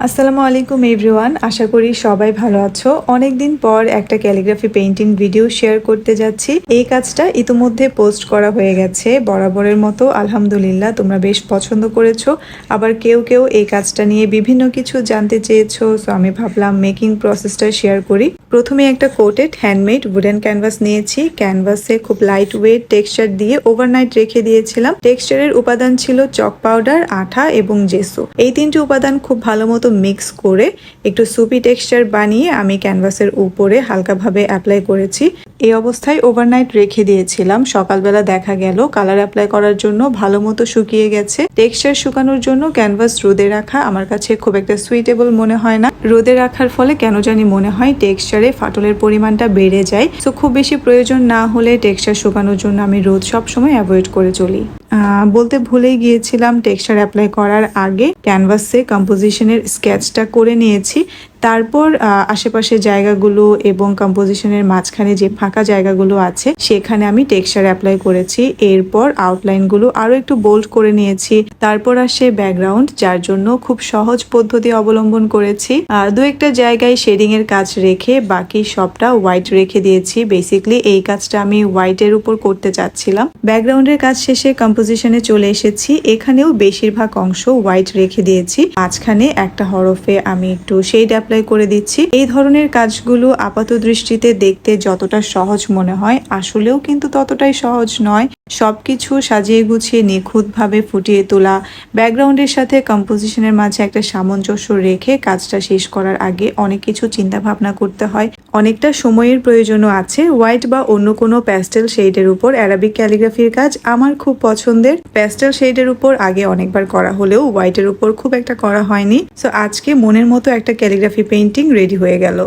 আসসালামু আলাইকুম এভরিওয়ান, আশা করি সবাই ভালো আছো। অনেকদিন পর একটা ক্যালিগ্রাফি পেইন্টিং ভিডিও শেয়ার করতে যাচ্ছি। এই কাজটা ইতিমধ্যে পোস্ট করা হয়ে গেছে। বরাবরের মতো আলহামদুলিল্লাহ তোমরা বেশ পছন্দ করেছো। আবার কেউ কেউ এই কাজটা নিয়ে বিভিন্ন কিছু জানতে চেয়েছো, সো আমি ভাবলাম মেকিং প্রসেসটা শেয়ার করি। প্রথমে একটা কোটেড হ্যান্ডমেড উডেন ক্যানভাস নিয়েছি। ক্যানভাসে খুব লাইট ওয়েট টেক্সচার দিয়ে ওভারনাইট রেখে দিয়েছিলাম। টেক্সচারের উপাদান ছিল চক পাউডার, আঠা এবং জেসো। এই তিনটি উপাদান খুব ভালো মতো মিক্স করে একটু সুপি টেক্সচার বানিয়ে আমি ক্যানভাসের উপরে হালকাভাবে অ্যাপ্লাই করেছি। এই অবস্থায় ওভারনাইট রেখে দিয়েছিলাম। সকালবেলা দেখা গেল কালার অ্যাপ্লাই করার জন্য ভালো মতো শুকিয়ে গেছে। টেক্সচার শুকানোর জন্য ক্যানভাস রোদে রাখা আমার কাছে খুব একটা সুইটেবল মনে হয় না। রোদে রাখার ফলে কেন জানি মনে হয় টেক্সচারে ফাটলের পরিমাণটা বেড়ে যায়। সো খুব বেশি প্রয়োজন না হলে টেক্সচার শুকানোর জন্য আমি রোদ সবসময় অ্যাভয়েড করে চলি। বলতে ভুলেই গিয়েছিলাম, টেক্সচার অ্যাপ্লাই করার আগে ক্যানভাসে কম্পোজিশনের স্কেচটা করে নিয়েছি। তারপর আশেপাশে জায়গাগুলো এবং কম্পোজিশনের মাঝখানে যে ফাঁকা জায়গাগুলো আছে সেখানে আমি টেক্সচার অ্যাপ্লাই করেছি। এরপর আউটলাইনগুলো আরো একটু বোল্ড করে নিয়েছি। তারপর আসে ব্যাকগ্রাউন্ড, যার জন্য খুব সহজ পদ্ধতি অবলম্বন করেছি। দু একটা জায়গায় শেডিং এর কাজ রেখে বাকি সবটা হোয়াইট রেখে দিয়েছি। বেসিক্যালি এই কাজটা আমি হোয়াইটের উপর করতে চাচ্ছিলাম। ব্যাকগ্রাউন্ডের কাজ শেষে কম্পোজিশনে চলে এসেছি। এখানেও বেশিরভাগ অংশ হোয়াইট রেখে দিয়েছি। মাঝখানে একটা হরফে আমি একটু শেড অ্যাপ্লাই করে দিচ্ছি। এই ধরনের কাজগুলো আপাত দৃষ্টিতে দেখতে যতটা সহজ মনে হয় আসলেও কিন্তু ততটাই সহজ নয়। সবকিছু সাজিয়ে গুছিয়ে নিখুঁতভাবে ফুটিয়ে তোলা, ব্যাকগ্রাউন্ডের সাথে কম্পোজিশনের মাঝে একটা সামঞ্জস্য রেখে কাজটা শেষ করার আগে অনেক কিছু চিন্তা ভাবনা করতে হয়। অনেকটা সময়ের প্রয়োজনও আছে। হোয়াইট বা অন্য কোনো প্যাস্টেল শেডের উপর অ্যারাবিক ক্যালিগ্রাফির কাজ আমার খুব পছন্দের। প্যাস্টেল শেডের উপর আগে অনেকবার করা হলেও হোয়াইটের উপর খুব একটা করা হয়নি। সো আজকে মনের মতো একটা ক্যালিগ্রাফি পেইন্টিং রেডি হয়ে গেল।